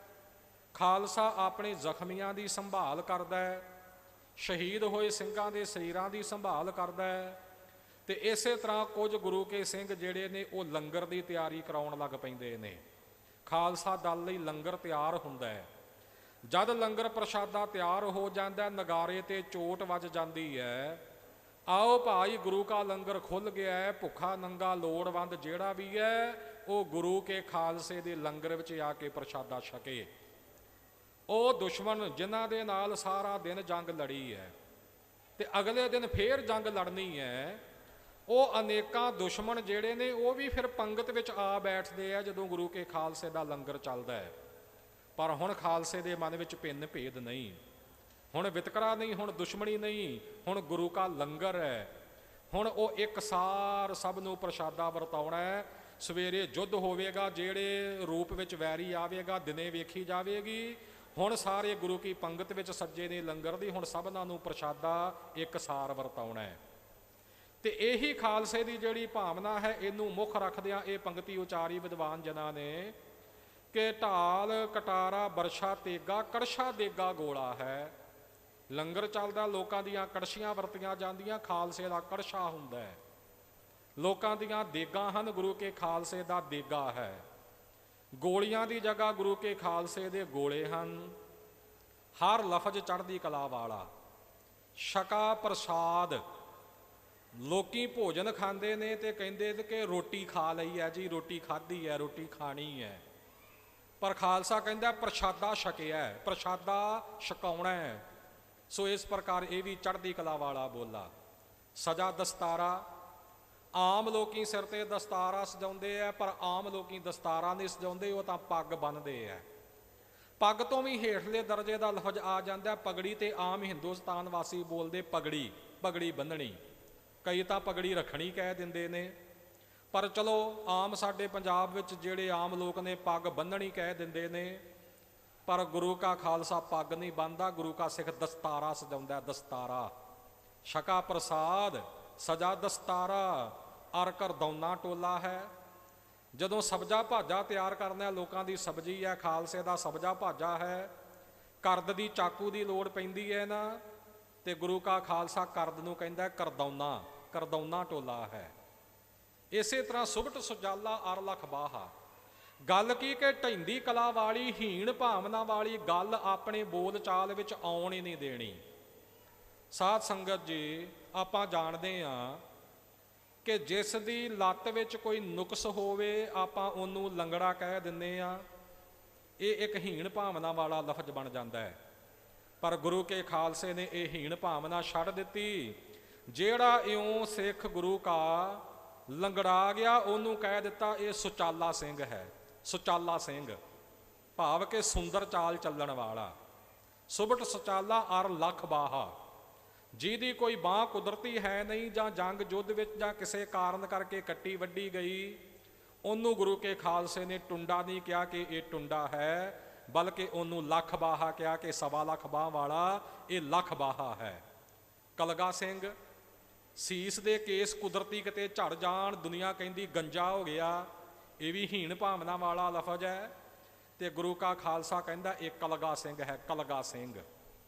ਖਾਲਸਾ ਆਪਣੇ ਜ਼ਖਮੀਆਂ ਦੀ ਸੰਭਾਲ ਕਰਦਾ ਹੈ, ਸ਼ਹੀਦ ਹੋਏ ਸਿੰਘਾਂ ਦੇ ਸਰੀਰਾਂ ਦੀ ਸੰਭਾਲ ਕਰਦਾ ਹੈ। ਤੇ ਇਸੇ ਤਰ੍ਹਾਂ ਕੁਝ ਗੁਰੂ ਕੇ ਸਿੰਘ ਜਿਹੜੇ ਨੇ ਉਹ ਲੰਗਰ ਦੀ ਤਿਆਰੀ ਕਰਾਉਣ ਲੱਗ ਪੈਂਦੇ ਨੇ। ਖਾਲਸਾ ਦਲ ਲਈ ਲੰਗਰ ਤਿਆਰ ਹੁੰਦਾ ਹੈ। ਜਦ ਲੰਗਰ ਪ੍ਰਸ਼ਾਦਾ ਤਿਆਰ ਹੋ ਜਾਂਦਾ, ਨਗਾਰੇ ਤੇ ਚੋਟ ਵੱਜ ਜਾਂਦੀ ਹੈ, ਆਓ ਭਾਈ ਗੁਰੂ ਕਾ ਲੰਗਰ ਖੁੱਲ੍ਹ ਗਿਆ ਹੈ, ਭੁੱਖਾ ਨੰਗਾ ਲੋੜਵੰਦ ਜਿਹੜਾ ਵੀ ਹੈ ਉਹ ਗੁਰੂ ਕੇ ਖਾਲਸੇ ਦੇ ਲੰਗਰ ਵਿੱਚ ਆ ਕੇ ਪ੍ਰਸ਼ਾਦਾ ਛਕੇ। ਉਹ ਦੁਸ਼ਮਣ ਜਿਨ੍ਹਾਂ ਦੇ ਨਾਲ ਸਾਰਾ ਦਿਨ ਜੰਗ ਲੜੀ ਹੈ ਤੇ ਅਗਲੇ ਦਿਨ ਫੇਰ ਜੰਗ ਲੜਨੀ ਹੈ, ਉਹ ਅਨੇਕਾਂ ਦੁਸ਼ਮਣ ਜਿਹੜੇ ਨੇ ਉਹ ਵੀ ਫਿਰ ਪੰਗਤ ਵਿੱਚ ਆ ਬੈਠਦੇ ਆ ਜਦੋਂ ਗੁਰੂ ਕੇ ਖਾਲਸੇ ਦਾ ਲੰਗਰ ਚੱਲਦਾ ਹੈ। ਪਰ ਹੁਣ ਖਾਲਸੇ ਦੇ ਮਨ ਵਿੱਚ ਭਿੰਨ ਭੇਦ ਨਹੀਂ, ਹੁਣ ਵਿਤਕਰਾ ਨਹੀਂ, ਹੁਣ ਦੁਸ਼ਮਣੀ ਨਹੀਂ, ਹੁਣ ਗੁਰੂ ਕਾ ਲੰਗਰ ਹੈ। ਹੁਣ ਉਹ ਇੱਕਸਾਰ ਸਭ ਨੂੰ ਪ੍ਰਸ਼ਾਦਾ ਵਰਤਾਉਣਾ ਹੈ। ਸਵੇਰੇ ਯੁੱਧ ਹੋਵੇਗਾ, ਜਿਹੜੇ ਰੂਪ ਵਿੱਚ ਵੈਰੀ ਆਵੇਗਾ ਦਿਨੇ ਵੇਖੀ ਜਾਵੇਗੀ। ਹੁਣ ਸਾਰੇ ਗੁਰੂ ਕੀ ਪੰਗਤ ਵਿੱਚ ਸੱਜੇ ਨੇ ਲੰਗਰ ਦੀ, ਹੁਣ ਸਭਨਾਂ ਨੂੰ ਪ੍ਰਸ਼ਾਦਾ ਇੱਕਸਾਰ ਵਰਤਾਉਣਾ ਹੈ। ਤੇ ਇਹੀ ਖਾਲਸੇ ਦੀ ਜਿਹੜੀ ਭਾਵਨਾ ਹੈ, ਇਹਨੂੰ ਮੁੱਖ ਰੱਖਦਿਆਂ ਇਹ ਪੰਗਤੀ ਉਚਾਰੀ ਵਿਦਵਾਨ ਜਨਾਂ ਨੇ ਕਿ ਢਾਲ ਕਟਾਰਾ ਬਰਛਾ ਤੇਗਾ ਕੜਛਾ ਦੇਗਾ ਗੋਲਾ ਹੈ। ਲੰਗਰ ਚੱਲਦਾ, ਲੋਕਾਂ ਦੀਆਂ ਕੜਛੀਆਂ ਵਰਤੀਆਂ ਜਾਂਦੀਆਂ, ਖਾਲਸੇ ਦਾ ਕੜਛਾ ਹੁੰਦਾ ਹੈ। ਲੋਕਾਂ ਦੀਆਂ ਦੇਗਾਂ ਹਨ, ਗੁਰੂ ਕੇ ਖਾਲਸੇ ਦਾ ਦੇਗਾ ਹੈ। ਗੋਲੀਆਂ ਦੀ ਜਗ੍ਹਾ ਗੁਰੂ ਕੇ ਖਾਲਸੇ ਦੇ ਗੋਲੇ ਹਨ। ਹਰ ਲਫ਼ਜ਼ ਚੜ੍ਹਦੀ ਕਲਾ ਵਾਲਾ। ਛਕਾ ਪ੍ਰਸਾਦ, ਲੋਕੀ ਭੋਜਨ ਖਾਂਦੇ ਨੇ ਤੇ ਕਹਿੰਦੇ ਕਿ ਰੋਟੀ ਖਾ ਲਈ ਹੈ ਜੀ, ਰੋਟੀ ਖਾਧੀ ਹੈ, ਰੋਟੀ ਖਾਣੀ ਹੈ। ਪਰ ਖਾਲਸਾ ਕਹਿੰਦਾ ਪ੍ਰਸ਼ਾਦਾ ਛਕਿਆ, ਪ੍ਰਸ਼ਾਦਾ ਛਕਾਉਣਾ ਹੈ। ਸੋ ਇਸ ਪ੍ਰਕਾਰ ਇਹ ਵੀ ਚੜ੍ਹਦੀ ਕਲਾ ਵਾਲਾ ਬੋਲਾ। ਸਜਾ ਦਸਤਾਰਾ, ਆਮ ਲੋਕੀ ਸਿਰ ਤੇ ਦਸਤਾਰਾ ਸਜਾਉਂਦੇ ਆ, ਪਰ ਆਮ ਲੋਕੀ ਦਸਤਾਰਾ ਨਹੀਂ ਸਜਾਉਂਦੇ, ਉਹ ਤਾਂ ਪੱਗ ਬੰਨ੍ਹਦੇ ਆ। ਪੱਗ ਤੋਂ ਵੀ ਹੇਠਲੇ ਦਰਜੇ ਦਾ ਲਫ਼ਜ਼ ਆ ਜਾਂਦਾ ਪਗੜੀ, ਤੇ ਆਮ ਹਿੰਦੁਸਤਾਨ ਵਾਸੀ ਬੋਲਦੇ ਪਗੜੀ, ਪਗੜੀ ਬੰਨ੍ਹਣੀ। ਕਈ ਤਾਂ ਪਗੜੀ ਰੱਖਣੀ ਕਹਿ ਦਿੰਦੇ ਨੇ, ਪਰ ਚਲੋ ਆਮ ਸਾਡੇ ਪੰਜਾਬ ਵਿੱਚ ਜਿਹੜੇ ਆਮ ਲੋਕ ਨੇ ਪੱਗ ਬੰਨ੍ਹਣੀ ਕਹਿ ਦਿੰਦੇ ਨੇ। ਪਰ ਗੁਰੂ ਕਾ ਖਾਲਸਾ ਪੱਗ ਨਹੀਂ ਬੰਨ੍ਹਦਾ, ਗੁਰੂ ਕਾ ਸਿੱਖ ਦਸਤਾਰਾ ਸਜਾਉਂਦਾ, ਦਸਤਾਰਾ। ਛਕਾ ਪ੍ਰਸਾਦ, ਸਜਾ ਦਸਤਾਰਾ, ਅਰ ਕਰਦੌਨਾ ਟੋਲਾ ਹੈ। ਜਦੋਂ ਸਬਜ਼ਾ ਭਾਜਾ ਤਿਆਰ ਕਰਨਾ, ਲੋਕਾਂ ਦੀ ਸਬਜ਼ੀ ਹੈ, ਖਾਲਸੇ ਦਾ ਸਬਜ਼ਾ ਭਾਜਾ ਹੈ, ਕਰਦ ਦੀ ਚਾਕੂ ਦੀ ਲੋੜ ਪੈਂਦੀ ਹੈ ਨਾ, ਤੇ ਗੁਰੂ ਕਾ ਖਾਲਸਾ ਕਰਦ ਨੂੰ ਕਹਿੰਦਾ ਕਰਦੌਨਾ, ਕਰਦੌਨਾ ਟੋਲਾ ਹੈ। ਇਸੇ ਤਰ੍ਹਾਂ ਸੁਭਟ ਸੁਜਾਲਾ ਅਰ ਲਖ ਬਾਹਾ। ਗੱਲ ਕੀ ਕਿ ਢੈਂਦੀ ਕਲਾ ਵਾਲੀ, ਹੀਣ ਭਾਵਨਾ ਵਾਲੀ ਗੱਲ ਆਪਣੇ ਬੋਲ ਚਾਲ ਵਿੱਚ ਆਉਣ ਹੀ ਨਹੀਂ ਦੇਣੀ। ਸਾਧ ਸੰਗਤ ਜੀ, ਆਪਾਂ ਜਾਣਦੇ ਹਾਂ ਕਿ ਜਿਸ ਦੀ ਲੱਤ ਵਿੱਚ ਕੋਈ ਨੁਕਸ ਹੋਵੇ ਆਪਾਂ ਉਹਨੂੰ ਲੰਗੜਾ ਕਹਿ ਦਿੰਦੇ ਹਾਂ। ਇਹ ਇੱਕ ਹੀਣ ਭਾਵਨਾ ਵਾਲਾ ਲਫ਼ਜ਼ ਬਣ ਜਾਂਦਾ ਹੈ। ਪਰ ਗੁਰੂ ਕੇ ਖਾਲਸੇ ਨੇ ਇਹ ਹੀਣ ਭਾਵਨਾ ਛੱਡ ਦਿੱਤੀ। ਜਿਹੜਾ ਇਉਂ ਸਿੱਖ ਗੁਰੂ ਕਾ ਲੰਗੜਾ ਗਿਆ, ਉਹਨੂੰ ਕਹਿ ਦਿੱਤਾ ਇਹ ਸੁਚਾਲਾ ਸਿੰਘ ਹੈ। ਸੁਚਾਲਾ ਸਿੰਘ ਭਾਵ ਕਿ ਸੁੰਦਰ ਚਾਲ ਚੱਲਣ ਵਾਲਾ। ਸੁਭਟ ਸੁਚਾਲਾ ਅਰ ਲਖ ਬਾਹਾ, ਜਿਹਦੀ ਕੋਈ ਬਾਂਹ ਕੁਦਰਤੀ ਹੈ ਨਹੀਂ, ਜਾਂ ਜੰਗ ਯੁੱਧ ਵਿੱਚ ਜਾਂ ਕਿਸੇ ਕਾਰਨ ਕਰਕੇ ਕੱਟੀ ਵੱਢੀ ਗਈ, ਉਹਨੂੰ ਗੁਰੂ ਕੇ ਖਾਲਸੇ ਨੇ ਟੁੰਡਾ ਨਹੀਂ ਕਿਹਾ ਕਿ ਇਹ ਟੁੰਡਾ ਹੈ, ਬਲਕਿ ਉਹਨੂੰ ਲੱਖ ਬਾਹਾ ਕਿਹਾ ਕਿ ਸਵਾ ਲੱਖ ਬਾਹ ਵਾਲਾ ਇਹ ਲੱਖ ਬਾਹਾ ਹੈ। ਕਲਗਾ ਸਿੰਘ, ਸੀਸ ਦੇ ਕੇਸ ਕੁਦਰਤੀ ਕਿਤੇ ਝੜ ਜਾਣ, ਦੁਨੀਆ ਕਹਿੰਦੀ ਗੰਜਾ ਹੋ ਗਿਆ, ਇਹ ਵੀ ਹੀਣ ਭਾਵਨਾ ਵਾਲਾ ਲਫ਼ਜ਼ ਹੈ। ਤੇ ਗੁਰੂ ਕਾ ਖਾਲਸਾ ਕਹਿੰਦਾ ਇਹ ਕਲਗਾ ਸਿੰਘ ਹੈ, ਕਲਗਾ ਸਿੰਘ।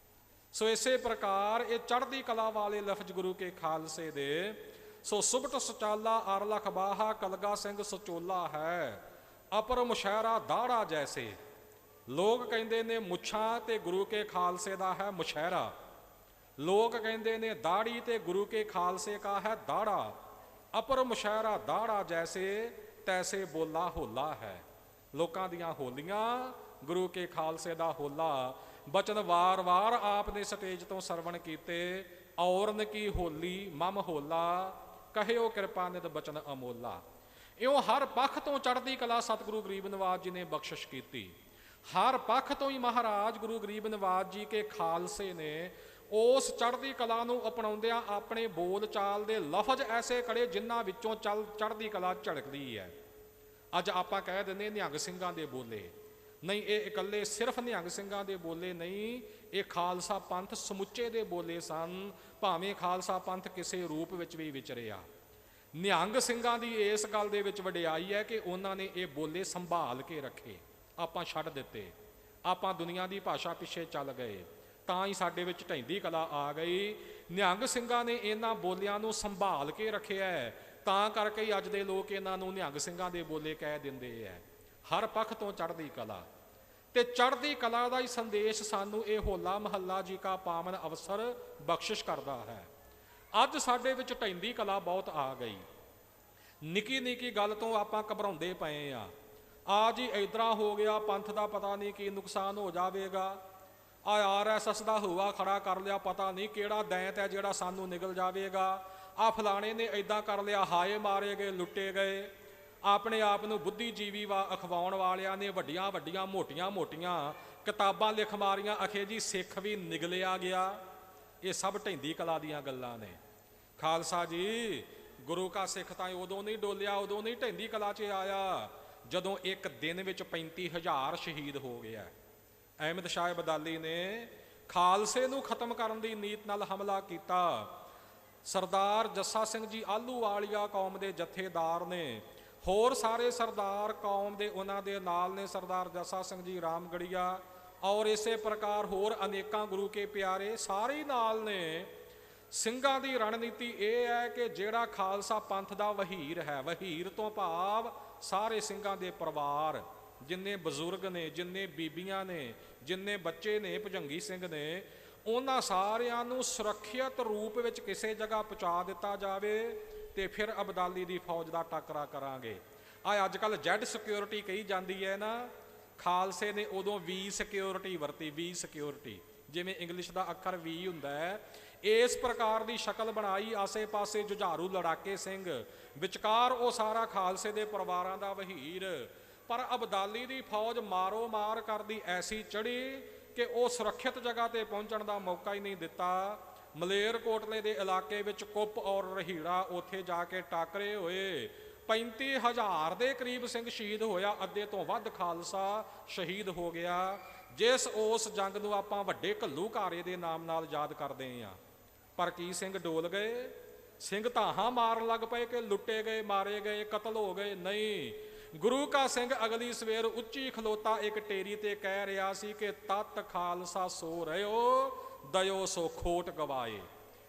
ਸੋ ਇਸੇ ਪ੍ਰਕਾਰ ਇਹ ਚੜ੍ਹਦੀ ਕਲਾ ਵਾਲੇ ਲਫ਼ਜ਼ ਗੁਰੂ ਕੇ ਖਾਲਸੇ ਦੇ। ਸੋ ਸੁਭਟ ਸੁਚਾਲਾ ਅਰ ਲਖ ਬਾਹਾ, ਕਲਗਾ ਸਿੰਘ ਸਚੋਲਾ ਹੈ, ਅਪਰ ਮੁਸ਼ਹਿਰਾ ਦਾੜਾ ਜੈਸੇ। ਲੋਕ ਕਹਿੰਦੇ ਨੇ ਮੁੱਛਾਂ ਤੇ ਗੁਰੂ ਕੇ ਖਾਲਸੇ ਦਾ ਹੈ ਮੁਸ਼ਹਿਰਾ। ਲੋਕ ਕਹਿੰਦੇ ਨੇ ਦਾੜੀ ਤੇ ਗੁਰੂ ਕੇ ਖਾਲਸੇ ਕਾ ਹੈ ਦਾੜਾ। ਅਪਰ ਮੁਸ਼ਹਿਰਾ ਦਾੜਾ ਜੈਸੇ, ਤੈਸੇ ਬੋਲਾ ਹੋਲਾ ਹੈ। ਲੋਕਾਂ ਦੀਆਂ ਹੋਲੀਆਂ, ਗੁਰੂ ਕੇ ਖਾਲਸੇ ਦਾ ਹੋਲਾ। ਬਚਨ ਵਾਰ-ਵਾਰ ਆਪ ਨੇ ਸਟੇਜ ਤੋਂ ਸਰਵਣ ਕੀਤੇ। ਔਰਨ ਕੀ ਹੋਲੀ ਮਮ ਹੋਲਾ, ਕਹਿਓ ਕਿਰਪਾ ਨਿਧ ਬਚਨ ਅਮੋਲਾ। ਇਉਂ ਹਰ ਪੱਖ ਤੋਂ ਚੜ੍ਹਦੀ ਕਲਾ ਸਤਿਗੁਰੂ ਗਰੀਬ ਨਿਵਾਜ ਜੀ ਨੇ ਬਖਸ਼ਿਸ਼ ਕੀਤੀ। ਹਰ ਪੱਖ ਤੋਂ ਹੀ ਮਹਾਰਾਜ ਗੁਰੂ ਗਰੀਬ ਨਿਵਾਜ ਜੀ ਕੇ ਖਾਲਸੇ ਨੇ ਉਸ ਚੜ੍ਹਦੀ ਕਲਾ ਨੂੰ ਅਪਣਾਉਂਦਿਆਂ ਆਪਣੇ ਬੋਲ ਚਾਲ ਦੇ ਲਫ਼ਜ਼ ਐਸੇ ਕੜੇ ਜਿਨ੍ਹਾਂ ਵਿੱਚੋਂ ਚੜ੍ਹਦੀ ਕਲਾ ਝਲਕਦੀ ਹੈ। ਅੱਜ ਆਪਾਂ ਕਹਿ ਦਿੰਦੇ ਨਿਹੰਗ ਸਿੰਘਾਂ ਦੇ ਬੋਲੇ, ਨਹੀਂ, ਇਹ ਇਕੱਲੇ ਸਿਰਫ ਨਿਹੰਗ ਸਿੰਘਾਂ ਦੇ ਬੋਲੇ ਨਹੀਂ, ਇਹ ਖਾਲਸਾ ਪੰਥ ਸਮੁੱਚੇ ਦੇ ਬੋਲੇ ਸਨ। ਭਾਵੇਂ ਖਾਲਸਾ ਪੰਥ ਕਿਸੇ ਰੂਪ ਵਿੱਚ ਵੀ ਵਿਚਰਿਆ, ਨਿਹੰਗ ਸਿੰਘਾਂ ਦੀ ਇਸ ਗੱਲ ਦੇ ਵਿੱਚ ਵਡਿਆਈ ਹੈ ਕਿ ਉਹਨਾਂ ਨੇ ਇਹ ਬੋਲੇ ਸੰਭਾਲ ਕੇ ਰੱਖੇ। ਆਪਾਂ ਛੱਡ ਦਿੱਤੇ, ਆਪਾਂ ਦੁਨੀਆ ਦੀ ਭਾਸ਼ਾ ਪਿੱਛੇ ਚੱਲ ਗਏ, ਤਾਂ ਹੀ ਸਾਡੇ ਵਿੱਚ ਢਹਿੰਦੀ ਕਲਾ ਆ ਗਈ। ਨਿਹੰਗ ਸਿੰਘਾਂ ਨੇ ਇਹਨਾਂ ਬੋਲਿਆਂ ਨੂੰ ਸੰਭਾਲ ਕੇ ਰੱਖਿਆ, ਤਾਂ ਕਰਕੇ ਹੀ ਅੱਜ ਦੇ ਲੋਕ ਇਹਨਾਂ ਨੂੰ ਨਿਹੰਗ ਸਿੰਘਾਂ ਦੇ ਬੋਲੇ ਕਹਿ ਦਿੰਦੇ ਹੈ। ਹਰ ਪੱਖ ਤੋਂ ਚੜ੍ਹਦੀ ਕਲਾ, ਤੇ ਚੜ੍ਹਦੀ ਕਲਾ ਦਾ ਹੀ ਸੰਦੇਸ਼ ਸਾਨੂੰ ਇਹ ਹੋਲਾ ਮਹੱਲਾ ਜੀ ਕਾ ਪਾਵਨ ਅਵਸਰ ਬਖਸ਼ਿਸ਼ ਕਰਦਾ ਹੈ। ਅੱਜ ਸਾਡੇ ਵਿੱਚ ਢਹਿੰਦੀ ਕਲਾ ਬਹੁਤ ਆ ਗਈ। ਨਿੱਕੀ ਨਿੱਕੀ ਗੱਲ ਤੋਂ ਆਪਾਂ ਘਬਰਾਉਂਦੇ ਪਏ ਆ ਜੀ ਇਧਰਾਂ ਹੋ ਗਿਆ, ਪੰਥ ਦਾ ਪਤਾ ਨਹੀਂ ਕੀ ਨੁਕਸਾਨ ਹੋ ਜਾਵੇਗਾ, RSS ਦਾ ਹੂਆ ਖੜਾ ਕਰ ਲਿਆ, ਪਤਾ ਨਹੀਂ ਕਿਹੜਾ ਦੈਂਤ ਹੈ ਜਿਹੜਾ ਸਾਨੂੰ ਨਿਗਲ ਜਾਵੇਗਾ, ਫਲਾਣੇ ਨੇ ਇਦਾਂ ਕਰ ਲਿਆ, ਹਾਏ ਮਾਰੇ ਗਏ, ਲੁੱਟੇ ਗਏ। ਆਪਣੇ ਆਪ ਨੂੰ ਬੁੱਧੀਜੀਵੀ ਅਖਵਾਉਣ ਵਾਲਿਆਂ ਨੇ ਵੱਡੀਆਂ ਵੱਡੀਆਂ ਮੋਟੀਆਂ ਮੋਟੀਆਂ ਕਿਤਾਬਾਂ ਲਿਖ ਮਾਰੀਆਂ, ਅਖੇ ਜੀ ਸਿੱਖ ਵੀ ਨਿਗਲਿਆ ਗਿਆ। ਇਹ ਸਭ ਢਹਿੰਦੀ ਕਲਾ ਦੀਆਂ ਗੱਲਾਂ ਨੇ। ਖਾਲਸਾ ਜੀ, ਗੁਰੂ ਕਾ ਸਿੱਖ ਤਾਂ ਉਦੋਂ ਨਹੀਂ ਡੋਲਿਆ, ਉਦੋਂ ਨਹੀਂ ਢਹਿੰਦੀ ਕਲਾ 'ਚ ਆਇਆ ਜਦੋਂ ਇੱਕ ਦਿਨ ਵਿੱਚ 35,000 ਸ਼ਹੀਦ ਹੋ ਗਿਆ। ਅਹਿਮਦ ਸ਼ਾਹ ਅਬਦਾਲੀ ਨੇ ਖਾਲਸੇ ਨੂੰ ਖਤਮ ਕਰਨ ਦੀ ਨੀਤ ਨਾਲ ਹਮਲਾ ਕੀਤਾ। ਸਰਦਾਰ ਜੱਸਾ ਸਿੰਘ ਜੀ ਆਹਲੂਵਾਲੀਆ ਕੌਮ ਦੇ ਜਥੇਦਾਰ ਨੇ, ਹੋਰ ਸਾਰੇ ਸਰਦਾਰ ਕੌਮ ਦੇ ਉਹਨਾਂ ਦੇ ਨਾਲ ਨੇ, ਸਰਦਾਰ ਜੱਸਾ ਸਿੰਘ ਜੀ ਰਾਮਗੜੀਆ ਔਰ ਇਸੇ ਪ੍ਰਕਾਰ ਹੋਰ ਅਨੇਕਾਂ ਗੁਰੂ ਕੇ ਪਿਆਰੇ ਸਾਰੇ ਨਾਲ ਨੇ। ਸਿੰਘਾਂ ਦੀ ਰਣਨੀਤੀ ਇਹ ਹੈ ਕਿ ਜਿਹੜਾ ਖਾਲਸਾ ਪੰਥ ਦਾ ਵਹੀਰ ਹੈ, ਵਹੀਰ ਤੋਂ ਭਾਵ ਸਾਰੇ ਸਿੰਘਾਂ ਦੇ ਪਰਿਵਾਰ, ਜਿੰਨੇ ਬਜ਼ੁਰਗ ਨੇ, ਜਿੰਨੇ ਬੀਬੀਆਂ ਨੇ, ਜਿੰਨੇ ਬੱਚੇ ਨੇ, ਭੁਜੰਗੀ ਸਿੰਘ ਨੇ, ਉਹਨਾਂ ਸਾਰਿਆਂ ਨੂੰ ਸੁਰੱਖਿਅਤ ਰੂਪ ਵਿੱਚ ਕਿਸੇ ਜਗ੍ਹਾ ਪਹੁੰਚਾ ਦਿੱਤਾ ਜਾਵੇ ਤੇ ਫਿਰ ਅਬਦਾਲੀ ਦੀ ਫੌਜ ਦਾ ਟੱਕਰਾ ਕਰਾਂਗੇ। ਅੱਜ ਕੱਲ੍ਹ ਜ਼ੈਡ ਸਿਕਿਉਰਿਟੀ ਕਹੀ ਜਾਂਦੀ ਹੈ ਨਾ, ਖਾਲਸੇ ਨੇ ਉਦੋਂ ਵੀ ਸਿਕਿਉਰਿਟੀ ਵਰਤੀ, ਵੀ ਸਿਕਿਉਰਿਟੀ, ਜਿਵੇਂ ਇੰਗਲਿਸ਼ ਦਾ ਅੱਖਰ ਵੀ ਹੁੰਦਾ ਹੈ। ਇਸ ਪ੍ਰਕਾਰ ਦੀ ਸ਼ਕਲ ਬਣਾਈ, ਆਸੇ ਪਾਸੇ ਜੁਝਾਰੂ ਲੜਾਕੇ ਸਿੰਘ, ਵਿਚਕਾਰ ਉਹ ਸਾਰਾ ਖਾਲਸੇ ਦੇ ਪਰਿਵਾਰਾਂ ਦਾ ਵਹੀਰ। ਪਰ ਅਬਦਾਲੀ ਦੀ ਫੌਜ ਮਾਰੋ ਮਾਰ ਕਰਦੀ ਐਸੀ ਚੜ੍ਹੀ ਕਿ ਉਹ ਸੁਰੱਖਿਅਤ ਜਗ੍ਹਾ ਤੇ ਪਹੁੰਚਣ ਦਾ ਮੌਕਾ ਹੀ ਨਹੀਂ ਦਿੱਤਾ। ਮਲੇਰਕੋਟਲੇ ਦੇ ਇਲਾਕੇ ਵਿੱਚ ਕੁੱਪ ਔਰ ਰਹੀੜਾ, ਉੱਥੇ ਜਾ ਕੇ ਟਾਕਰੇ ਹੋਏ। 35,000 ਦੇ ਕਰੀਬ ਸਿੰਘ ਸ਼ਹੀਦ ਹੋਇਆ, ਅੱਧੇ ਤੋਂ ਵੱਧ ਖਾਲਸਾ ਸ਼ਹੀਦ ਹੋ ਗਿਆ। ਜਿਸ ਉਸ ਜੰਗ ਨੂੰ ਆਪਾਂ ਵੱਡੇ ਘੱਲੂਘਾਰੇ ਦੇ ਨਾਮ ਨਾਲ ਯਾਦ ਕਰਦੇ ਹਾਂ। ਪਰ ਕੀ ਸਿੰਘ ਡੋਲ ਗਏ? ਸਿੰਘ ਧਾਹਾਂ ਮਾਰਨ ਲੱਗ ਪਏ ਕਿ ਲੁੱਟੇ ਗਏ, ਮਾਰੇ ਗਏ, ਕਤਲ ਹੋ ਗਏ? ਨਹੀਂ, ਗੁਰੂ ਕਾ ਸਿੰਘ ਅਗਲੀ ਸਵੇਰ ਉੱਚੀ ਖਲੋਤਾ ਇੱਕ ਟੇਰੀ ਤੇ ਕਹਿ ਰਿਹਾ ਸੀ ਕਿ ਤਤ ਖਾਲਸਾ ਸੋ ਰਹਿਓ, ਦਇਓ ਸੋ ਖੋਟ ਗਵਾਏ।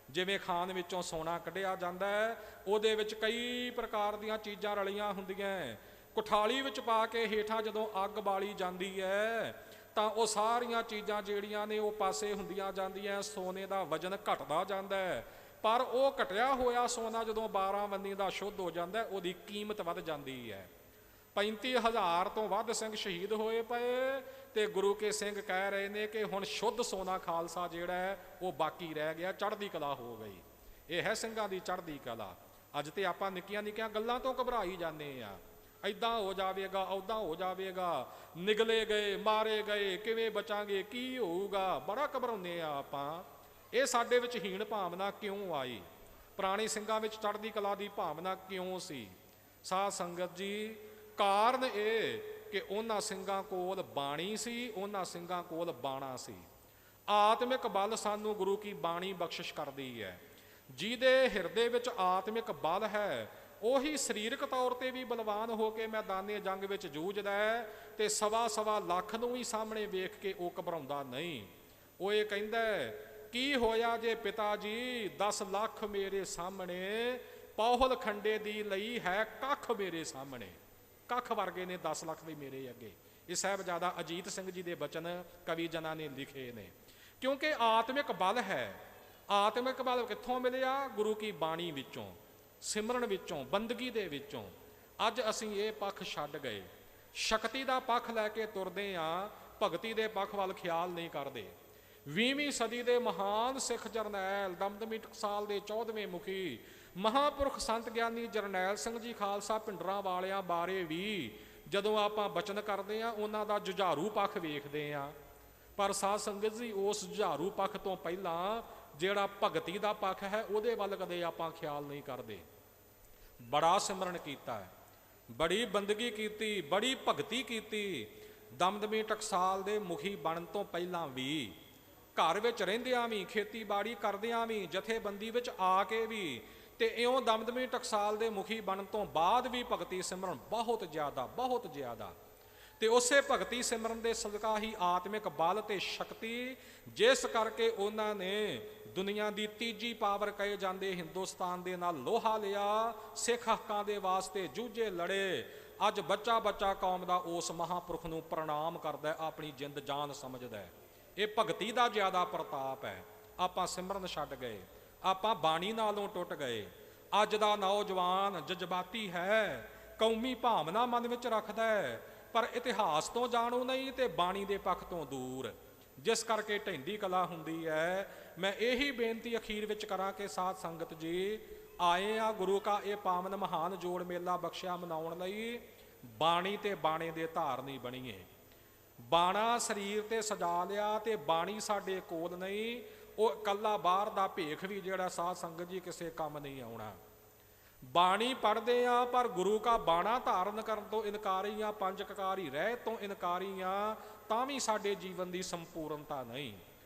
ਜਿਵੇਂ ਖਾਨ ਵਿੱਚੋਂ ਸੋਨਾ ਕੱਢਿਆ ਜਾਂਦਾ ਹੈ, ਉਹਦੇ ਵਿੱਚ ਕਈ ਪ੍ਰਕਾਰ ਦੀਆਂ ਚੀਜ਼ਾਂ ਰਲੀਆਂ ਹੁੰਦੀਆਂ। ਕੁਠਾਲੀ ਵਿੱਚ ਪਾ ਕੇ ਹੇਠਾਂ ਜਦੋਂ ਅੱਗ ਬਾਲੀ ਜਾਂਦੀ ਹੈ ਤਾਂ ਉਹ ਸਾਰੀਆਂ ਚੀਜ਼ਾਂ ਜਿਹੜੀਆਂ ਨੇ ਉਹ ਪਾਸੇ ਹੁੰਦੀਆਂ ਜਾਂਦੀਆਂ, ਸੋਨੇ ਦਾ ਵਜ਼ਨ ਘਟਦਾ ਜਾਂਦਾ ਹੈ। ਪਰ ਉਹ ਘਟਿਆ ਹੋਇਆ ਸੋਨਾ ਜਦੋਂ 12 ਵੰਨੀ ਦਾ ਸ਼ੁੱਧ ਹੋ ਜਾਂਦਾ, ਉਹਦੀ ਕੀਮਤ ਵੱਧ ਜਾਂਦੀ ਹੈ। 35,000 ਤੋਂ ਵੱਧ ਸਿੰਘ ਸ਼ਹੀਦ ਹੋਏ ਪਏ ਤੇ ਗੁਰੂ ਕੇ ਸਿੰਘ ਕਹਿ ਰਹੇ ਨੇ ਕਿ ਹੁਣ ਸ਼ੁੱਧ ਸੋਨਾ ਖਾਲਸਾ ਜਿਹੜਾ ਹੈ ਉਹ ਬਾਕੀ ਰਹਿ ਗਿਆ, ਚੜ੍ਹਦੀ ਕਲਾ ਹੋ ਗਈ। ਇਹ ਹੈ ਸਿੰਘਾਂ ਦੀ ਚੜ੍ਹਦੀ ਕਲਾ। ਅੱਜ ਤੇ ਆਪਾਂ ਨਿੱਕੀਆਂ ਨਿੱਕੀਆਂ ਗੱਲਾਂ ਤੋਂ ਘਬਰਾਈ ਜਾਂਦੇ ਆ, ਇੱਦਾਂ ਹੋ ਜਾਵੇਗਾ, ਉੱਦਾਂ ਹੋ ਜਾਵੇਗਾ, ਨਿਗਲੇ ਗਏ, ਮਾਰੇ ਗਏ, ਕਿਵੇਂ ਬਚਾਂਗੇ, ਕੀ ਹੋਊਗਾ, ਬੜਾ ਘਬਰਾਉਂਦੇ ਆ ਆਪਾਂ। ਇਹ ਸਾਡੇ ਵਿੱਚ ਹੀਣ ਭਾਵਨਾ ਕਿਉਂ ਆਈ? ਪੁਰਾਣੇ ਸਿੰਘਾਂ ਵਿੱਚ ਚੜ੍ਹਦੀ ਕਲਾ ਦੀ ਭਾਵਨਾ ਕਿਉਂ ਸੀ? ਸਾਧ ਸੰਗਤ ਜੀ, ਕਾਰਨ ਇਹ ਕਿ ਉਹਨਾਂ ਸਿੰਘਾਂ ਕੋਲ ਬਾਣੀ ਸੀ, ਉਹਨਾਂ ਸਿੰਘਾਂ ਕੋਲ ਬਾਣਾ ਸੀ। ਆਤਮਿਕ ਬਲ ਸਾਨੂੰ ਗੁਰੂ ਕੀ ਬਾਣੀ ਬਖਸ਼ਿਸ਼ ਕਰਦੀ ਹੈ। ਜਿਹਦੇ ਹਿਰਦੇ ਵਿੱਚ ਆਤਮਿਕ ਬਲ ਹੈ ਉਹੀ ਸਰੀਰਕ ਤੌਰ ਤੇ ਵੀ ਬਲਵਾਨ ਹੋ ਕੇ ਮੈਦਾਨੇ ਜੰਗ ਵਿੱਚ ਜੂਝਦਾ ਹੈ ਤੇ ਸਵਾ ਲੱਖ ਨੂੰ ਵੀ ਸਾਹਮਣੇ ਵੇਖ ਕੇ ਉਹ ਘਬਰਾਉਂਦਾ ਨਹੀਂ। ਉਹ ਇਹ ਕਹਿੰਦਾ ਕੀ ਹੋਇਆ ਜੇ ਪਿਤਾ ਜੀ, 10 ਲੱਖ ਮੇਰੇ ਸਾਹਮਣੇ, ਪੌਹਲ ਖੰਡੇ ਦੀ ਲਈ ਹੈ ਕੱਖ ਮੇਰੇ ਸਾਹਮਣੇ। ਕੱਖ ਵਰਗੇ ਨੇ 10 ਲੱਖ ਵੀ ਮੇਰੇ ਅੱਗੇ। ਇਹ ਸਾਹਿਬਜ਼ਾਦਾ ਅਜੀਤ ਸਿੰਘ ਜੀ ਦੇ ਬਚਨ ਕਵੀ ਜਨਾਂ ਨੇ ਲਿਖੇ ਨੇ। ਕਿਉਂਕਿ ਆਤਮਿਕ ਬਲ ਹੈ। ਆਤਮਿਕ ਬਲ ਕਿੱਥੋਂ ਮਿਲਿਆ? ਗੁਰੂ ਕੀ ਬਾਣੀ ਵਿੱਚੋਂ, ਸਿਮਰਨ ਵਿੱਚੋਂ, ਬੰਦਗੀ ਦੇ ਵਿੱਚੋਂ। ਅੱਜ ਅਸੀਂ ਇਹ ਪੱਖ ਛੱਡ ਗਏ, ਸ਼ਕਤੀ ਦਾ ਪੱਖ ਲੈ ਕੇ ਤੁਰਦੇ ਹਾਂ, ਭਗਤੀ ਦੇ ਪੱਖ ਵੱਲ ਖਿਆਲ ਨਹੀਂ ਕਰਦੇ। 20ਵੀਂ ਸਦੀ ਦੇ ਮਹਾਨ ਸਿੱਖ ਜਰਨੈਲ, ਦਮਦਮੀ ਟਕਸਾਲ ਦੇ 14ਵੇਂ ਮੁਖੀ ਮਹਾਂਪੁਰਖ ਸੰਤ ਗਿਆਨੀ ਜਰਨੈਲ ਸਿੰਘ ਜੀ ਖਾਲਸਾ ਭਿੰਡਰਾਂ ਵਾਲਿਆਂ ਬਾਰੇ ਵੀ ਜਦੋਂ ਆਪਾਂ ਬਚਨ ਕਰਦੇ ਹਾਂ, ਉਹਨਾਂ ਦਾ ਜੁਝਾਰੂ ਪੱਖ ਵੇਖਦੇ ਹਾਂ। ਪਰ ਸਾਧ ਸੰਗਤ ਜੀ ਉਸ ਜੁਝਾਰੂ ਪੱਖ ਤੋਂ ਪਹਿਲਾਂ ਜਿਹੜਾ ਭਗਤੀ ਦਾ ਪੱਖ ਹੈ ਉਹਦੇ ਵੱਲ ਕਦੇ ਆਪਾਂ ਖਿਆਲ ਨਹੀਂ ਕਰਦੇ। ਬੜਾ ਸਿਮਰਨ ਕੀਤਾ ਹੈ, ਬੜੀ ਬੰਦਗੀ ਕੀਤੀ, ਬੜੀ ਭਗਤੀ ਕੀਤੀ। ਦਮਦਮੀ ਟਕਸਾਲ ਦੇ ਮੁਖੀ ਬਣਨ ਤੋਂ ਪਹਿਲਾਂ ਵੀ, ਘਰ ਵਿੱਚ ਰਹਿੰਦਿਆਂ ਵੀ, ਖੇਤੀਬਾੜੀ ਕਰਦਿਆਂ ਵੀ, ਜਥੇਬੰਦੀ ਵਿੱਚ ਆ ਕੇ ਵੀ, ਤੇ ਇਉਂ ਦਮਦਮੀ ਟਕਸਾਲ ਦੇ ਮੁਖੀ ਬਣਨ ਤੋਂ ਬਾਅਦ ਵੀ ਭਗਤੀ ਸਿਮਰਨ ਬਹੁਤ ਜ਼ਿਆਦਾ, ਬਹੁਤ ਜ਼ਿਆਦਾ। ਤੇ ਉਸੇ ਭਗਤੀ ਸਿਮਰਨ ਦੇ ਸਦਕਾ ਹੀ ਆਤਮਿਕ ਬਲ ਤੇ ਸ਼ਕਤੀ, ਜਿਸ ਕਰਕੇ ਉਹਨਾਂ ਨੇ ਦੁਨੀਆ ਦੀ ਤੀਜੀ ਪਾਵਰ ਕਹੇ ਜਾਂਦੇ ਹਿੰਦੁਸਤਾਨ ਦੇ ਨਾਲ ਲੋਹਾ ਲਿਆ, ਸਿੱਖ ਹੱਕਾਂ ਦੇ ਵਾਸਤੇ ਜੂਝੇ, ਲੜੇ। ਅੱਜ ਬੱਚਾ ਬੱਚਾ ਕੌਮ ਦਾ ਉਸ ਮਹਾਂਪੁਰਖ ਨੂੰ ਪ੍ਰਣਾਮ ਕਰਦਾ, ਆਪਣੀ ਜਿੰਦ ਜਾਨ ਸਮਝਦਾ। ਇਹ ਭਗਤੀ ਦਾ ਜ਼ਿਆਦਾ ਪ੍ਰਤਾਪ ਹੈ। ਆਪਾਂ ਸਿਮਰਨ ਛੱਡ ਗਏ, ਆਪਾਂ ਬਾਣੀ ਨਾਲੋਂ ਟੁੱਟ ਗਏ। ਅੱਜ ਦਾ ਨੌਜਵਾਨ ਜਜ਼ਬਾਤੀ ਹੈ, ਕੌਮੀ ਭਾਵਨਾ ਮਨ ਵਿੱਚ ਰੱਖਦਾ ਹੈ, ਪਰ ਇਤਿਹਾਸ ਤੋਂ ਜਾਣੂ ਨਹੀਂ ਤੇ ਬਾਣੀ ਦੇ ਪੱਖ ਤੋਂ ਦੂਰ, ਜਿਸ ਕਰਕੇ ਢਹਿੰਦੀ ਕਲਾ ਹੁੰਦੀ ਹੈ। ਮੈਂ ਇਹੀ ਬੇਨਤੀ ਅਖੀਰ ਵਿੱਚ ਕਰਾਂ ਕਿ ਸਾਧ ਸੰਗਤ ਜੀ, ਆਏ ਆ ਗੁਰੂ ਕਾ ਇਹ ਪਾਵਨ ਮਹਾਨ ਜੋੜ ਮੇਲਾ ਬਖਸ਼ਿਆ ਮਨਾਉਣ ਲਈ, ਬਾਣੀ ਤੇ ਬਾਣੇ ਦੇ ਧਾਰਨੀ ਬਣੀਏ। ਬਾਣਾ ਸਰੀਰ ਤੇ ਸਜਾ ਲਿਆ ਤੇ ਬਾਣੀ ਸਾਡੇ ਕੋਲ ਨਹੀਂ, ਉਹ ਇਕੱਲਾ ਬਾਹਰ ਦਾ ਭੇਖ ਵੀ ਜਿਹੜਾ ਸਾਧ ਸੰਗਤ ਜੀ ਕਿਸੇ ਕੰਮ ਨਹੀਂ ਆਉਣਾ। ਬਾਣੀ ਪੜ੍ਹਦੇ ਆ ਪਰ ਗੁਰੂ ਕਾ ਬਾਣਾ ਧਾਰਨ ਕਰਨ ਤੋਂ ਇਨਕਾਰੀ ਆ, ਪੰਜ ਕਕਾਰੀ ਰਹਿ ਤੋਂ ਇਨਕਾਰੀ ਆ, ਤਾਂ ਵੀ ਸਾਡੇ ਜੀਵਨ ਦੀ ਸੰਪੂਰਨਤਾ ਨਹੀਂ।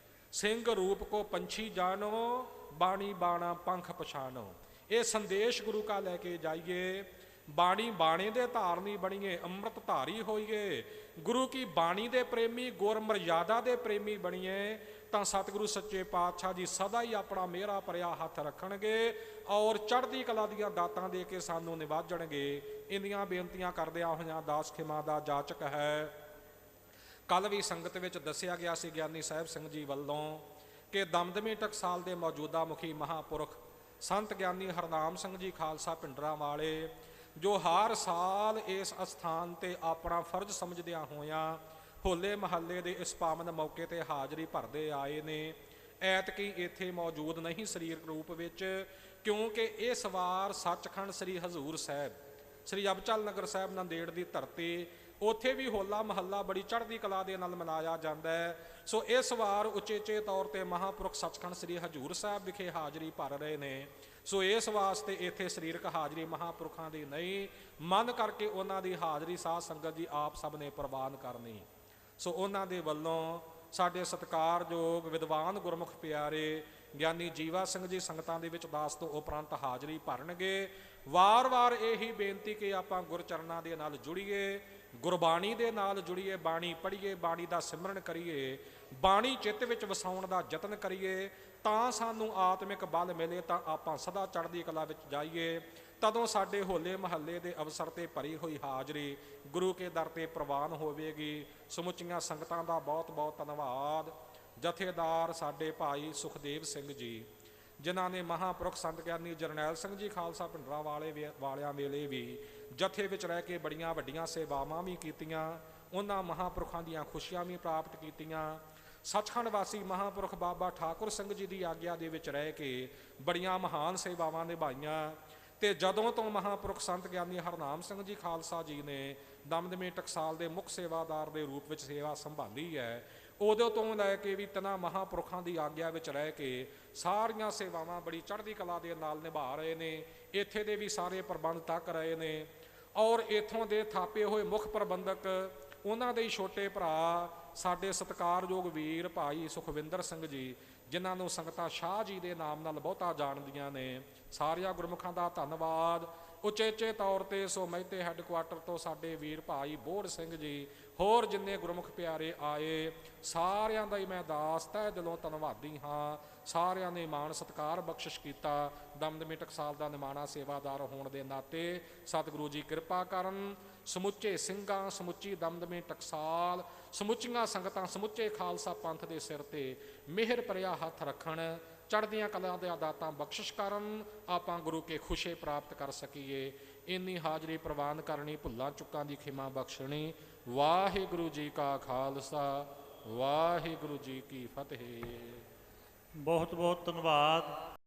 ਸਿੰਘ ਰੂਪ ਕੋ ਪੰਛੀ ਜਾਣੋ, ਬਾਣੀ ਬਾਣਾ ਪੰਖ ਪਛਾਣੋ। ਇਹ ਸੰਦੇਸ਼ ਗੁਰੂ ਕਾ ਲੈ ਕੇ ਜਾਈਏ, ਬਾਣੀ ਬਾਣੇ ਦੇ ਧਾਰਨੀ ਬਣੀਏ, ਅੰਮ੍ਰਿਤ ਧਾਰੀ ਹੋਈਏ, ਗੁਰੂ ਕੀ ਬਾਣੀ ਦੇ ਪ੍ਰੇਮੀ, ਗੁਰ ਮਰਯਾਦਾ ਦੇ ਪ੍ਰੇਮੀ ਬਣੀਏ, ਤਾਂ ਸਤਿਗੁਰੂ ਸੱਚੇ ਪਾਤਸ਼ਾਹ ਜੀ ਸਦਾ ਹੀ ਆਪਣਾ ਮਿਹਰਾ ਭਰਿਆ ਹੱਥ ਰੱਖਣਗੇ ਔਰ ਚੜ੍ਹਦੀ ਕਲਾ ਦੀਆਂ ਦਾਤਾਂ ਦੇ ਕੇ ਸਾਨੂੰ ਨਿਵਾਜਣਗੇ। ਇੰਨੀਆਂ ਬੇਨਤੀਆਂ ਕਰਦਿਆਂ ਹੋਇਆਂ ਦਾਸ ਖਿਮਾ ਦਾ ਜਾਚਕ ਹੈ। ਕੱਲ੍ਹ ਵੀ ਸੰਗਤ ਵਿੱਚ ਦੱਸਿਆ ਗਿਆ ਸੀ ਗਿਆਨੀ ਸਾਹਿਬ ਸਿੰਘ ਜੀ ਵੱਲੋਂ ਕਿ ਦਮਦਮੀ ਟਕਸਾਲ ਦੇ ਮੌਜੂਦਾ ਮੁਖੀ ਮਹਾਂਪੁਰਖ ਸੰਤ ਗਿਆਨੀ ਹਰਨਾਮ ਸਿੰਘ ਜੀ ਖਾਲਸਾ ਪਿੰਡਰਾਂ ਵਾਲੇ, ਜੋ ਹਰ ਸਾਲ ਇਸ ਅਸਥਾਨ ਤੇ ਆਪਣਾ ਫਰਜ਼ ਸਮਝਦਿਆਂ ਹੋਇਆਂ ਹੋਲੇ ਮਹੱਲੇ ਦੇ ਇਸ ਪਾਵਨ ਮੌਕੇ ਤੇ ਹਾਜ਼ਰੀ ਭਰਦੇ ਆਏ ਨੇ। ਐਤਕੀ ਇੱਥੇ ਮੌਜੂਦ ਨਹੀਂ ਸਰੀਰਕ ਰੂਪ ਵਿੱਚ, ਕਿਉਂਕਿ ਇਸ ਵਾਰ ਸੱਚਖੰਡ ਸ੍ਰੀ ਹਜ਼ੂਰ ਸਾਹਿਬ, ਸ੍ਰੀ ਅਬਚਲ ਨਗਰ ਸਾਹਿਬ ਨੰਦੇੜ ਦੀ ਧਰਤੀ, ਉੱਥੇ ਵੀ ਹੋਲਾ ਮਹੱਲਾ ਬੜੀ ਚੜ੍ਹਦੀ ਕਲਾ ਦੇ ਨਾਲ ਮਨਾਇਆ ਜਾਂਦਾ ਹੈ। ਸੋ ਇਸ ਵਾਰ ਉਚੇਚੇ ਤੌਰ ਤੇ ਮਹਾਂਪੁਰਖ ਸੱਚਖੰਡ ਸ੍ਰੀ ਹਜ਼ੂਰ ਸਾਹਿਬ ਵਿਖੇ ਹਾਜ਼ਰੀ ਭਰ ਰਹੇ ਨੇ। ਸੋ ਇਸ ਵਾਸਤੇ ਇੱਥੇ ਸਰੀਰਕ ਹਾਜ਼ਰੀ ਮਹਾਂਪੁਰਖਾਂ ਦੀ ਨਹੀਂ, ਮਨ ਕਰਕੇ ਉਹਨਾਂ ਦੀ ਹਾਜ਼ਰੀ ਸਾਧ ਸੰਗਤ ਜੀ ਆਪ ਸਭ ਨੇ ਪ੍ਰਵਾਨ ਕਰਨੀ। ਸੋ ਉਹਨਾਂ ਦੇ ਵੱਲੋਂ ਸਾਡੇ ਸਤਿਕਾਰਯੋਗ ਵਿਦਵਾਨ ਗੁਰਮੁਖ ਪਿਆਰੇ ਗਿਆਨੀ ਜੀਵਾ ਸਿੰਘ ਜੀ ਸੰਗਤਾਂ ਦੇ ਵਿੱਚ ਦਾਸ ਤੋਂ ਉਪਰੰਤ ਹਾਜ਼ਰੀ ਭਰਨਗੇ। ਵਾਰ-ਵਾਰ ਇਹੀ ਬੇਨਤੀ ਕਿ ਆਪਾਂ ਗੁਰਚਰਨਾਂ ਦੇ ਨਾਲ ਜੁੜੀਏ, ਗੁਰਬਾਣੀ ਦੇ ਨਾਲ ਜੁੜੀਏ, ਬਾਣੀ ਪੜ੍ਹੀਏ, ਬਾਣੀ ਦਾ ਸਿਮਰਨ ਕਰੀਏ, ਬਾਣੀ ਚਿੱਤ ਵਿੱਚ ਵਸਾਉਣ ਦਾ ਯਤਨ ਕਰੀਏ, ਤਾਂ ਸਾਨੂੰ ਆਤਮਿਕ ਬਲ ਮਿਲੇ, ਤਾਂ ਆਪਾਂ ਸਦਾ ਚੜ੍ਹਦੀ ਕਲਾ ਵਿੱਚ ਜਾਈਏ। ਤਦੋਂ ਸਾਡੇ ਹੋਲੇ ਮਹੱਲੇ ਦੇ ਅਵਸਰ ਤੇ ਭਰੀ ਹੋਈ ਹਾਜ਼ਰੀ ਗੁਰੂ ਕੇ ਦਰ ਤੇ ਪ੍ਰਵਾਨ ਹੋਵੇਗੀ। ਸਮੁੱਚੀਆਂ ਸੰਗਤਾਂ ਦਾ ਬਹੁਤ ਬਹੁਤ ਧੰਨਵਾਦ। ਜਥੇਦਾਰ ਸਾਡੇ ਭਾਈ ਸੁਖਦੇਵ ਸਿੰਘ ਜੀ, ਜਿਨ੍ਹਾਂ ਨੇ ਮਹਾਂਪੁਰਖ ਸੰਤ ਗਿਆਨੀ ਜਰਨੈਲ ਸਿੰਘ ਜੀ ਖਾਲਸਾ ਪਿੰਡਰਾਂ ਵਾਲਿਆਂ ਵੇਲੇ ਵੀ ਜਥੇ ਵਿੱਚ ਰਹਿ ਕੇ ਬੜੀਆਂ ਵੱਡੀਆਂ ਸੇਵਾਵਾਂ ਵੀ ਕੀਤੀਆਂ, ਉਹਨਾਂ ਮਹਾਂਪੁਰਖਾਂ ਦੀਆਂ ਖੁਸ਼ੀਆਂ ਵੀ ਪ੍ਰਾਪਤ ਕੀਤੀਆਂ। ਸੱਚਖੰਡ ਵਾਸੀ ਮਹਾਂਪੁਰਖ ਬਾਬਾ ਠਾਕੁਰ ਸਿੰਘ ਜੀ ਦੀ ਆਗਿਆ ਦੇ ਵਿੱਚ ਰਹਿ ਕੇ ਬੜੀਆਂ ਮਹਾਨ ਸੇਵਾਵਾਂ ਨਿਭਾਈਆਂ। ਤੇ ਜਦੋਂ ਤੋਂ ਮਹਾਂਪੁਰਖ ਸੰਤ ਗਿਆਨੀ ਹਰਨਾਮ ਸਿੰਘ ਜੀ ਖਾਲਸਾ ਜੀ ਨੇ ਦਮਦਮੀ ਟਕਸਾਲ ਦੇ ਮੁੱਖ ਸੇਵਾਦਾਰ ਦੇ ਰੂਪ ਵਿੱਚ ਸੇਵਾ ਸੰਭਾਲੀ ਹੈ, ਉਦੋਂ ਤੋਂ ਲੈ ਕੇ ਵੀ ਤਿੰਨਾਂ ਮਹਾਂਪੁਰਖਾਂ ਦੀ ਆਗਿਆ ਵਿੱਚ ਰਹਿ ਕੇ ਸਾਰੀਆਂ ਸੇਵਾਵਾਂ ਬੜੀ ਚੜ੍ਹਦੀ ਕਲਾ ਦੇ ਨਾਲ ਨਿਭਾ ਰਹੇ ਨੇ। ਇੱਥੇ ਦੇ ਵੀ ਸਾਰੇ ਪ੍ਰਬੰਧ ਤੱਕ ਰਹੇ ਨੇ ਔਰ ਇੱਥੋਂ ਦੇ ਥਾਪੇ ਹੋਏ ਮੁੱਖ ਪ੍ਰਬੰਧਕ, ਉਹਨਾਂ ਦੇ ਹੀ ਛੋਟੇ ਭਰਾ ਸਾਡੇ ਸਤਿਕਾਰਯੋਗ ਵੀਰ ਭਾਈ ਸੁਖਵਿੰਦਰ ਸਿੰਘ ਜੀ, ਜਿਨ੍ਹਾਂ ਨੂੰ ਸੰਗਤਾਂ ਸ਼ਾਹ ਜੀ ਦੇ ਨਾਮ ਨਾਲ ਬਹੁਤਾ ਜਾਣਦੀਆਂ ਨੇ। ਸਾਰਿਆਂ ਗੁਰਮੁਖਾਂ ਦਾ ਧੰਨਵਾਦ। ਉਚੇਚੇ ਤੌਰ ਤੇ ਸੋ ਮਹਿਤੇ ਹੈੱਡਕੁਆਟਰ ਤੋਂ ਸਾਡੇ ਵੀਰ ਭਾਈ ਬੋੜ ਸਿੰਘ ਜੀ, ਹੋਰ ਜਿੰਨੇ ਗੁਰਮੁਖ ਪਿਆਰੇ ਆਏ, ਸਾਰਿਆਂ ਦਾ ਹੀ ਮੈਂ ਦਾਸ ਤਹਿ ਦਿਲੋਂ ਧੰਨਵਾਦੀ ਹਾਂ। ਸਾਰਿਆਂ ਨੇ ਮਾਣ ਸਤਿਕਾਰ ਬਖਸ਼ਿਸ਼ ਕੀਤਾ। ਦਮਦਮੀ ਟਕਸਾਲ ਦਾ ਨਿਮਾਣਾ ਸੇਵਾਦਾਰ ਹੋਣ ਦੇ ਨਾਤੇ ਸਤਿਗੁਰੂ ਜੀ ਕਿਰਪਾ ਕਰਨ। ਸਮੁੱਚੇ ਸਿੰਘਾਂ, ਸਮੁੱਚੀ ਦਮਦਮੀ ਟਕਸਾਲ, ਸਮੁੱਚੀਆਂ ਸੰਗਤਾਂ, ਸਮੁੱਚੇ ਖਾਲਸਾ ਪੰਥ ਦੇ ਸਿਰ ਤੇ ਮਿਹਰ ਭਰਿਆ ਹੱਥ ਰੱਖਣ, ਚੜ੍ਹਦੀਆਂ ਕਲਾ ਦੇ ਦਾਤਾਂ ਬਖਸ਼ਿਸ਼ ਕਰਨ, ਆਪਾਂ ਗੁਰੂ ਕੇ ਖੁਸ਼ੇ ਪ੍ਰਾਪਤ ਕਰ ਸਕੀਏ। ਇੰਨੀ ਹਾਜ਼ਰੀ ਪ੍ਰਵਾਨ ਕਰਨੀ, ਭੁੱਲਾਂ ਚੁੱਕਾਂ ਦੀ ਖਿਮਾ ਬਖਸ਼ਣੀ। ਵਾਹਿਗੁਰੂ ਜੀ ਕਾ ਖਾਲਸਾ, ਵਾਹਿਗੁਰੂ ਜੀ ਕੀ ਫਤਿਹ। ਬਹੁਤ ਬਹੁਤ ਧੰਨਵਾਦ।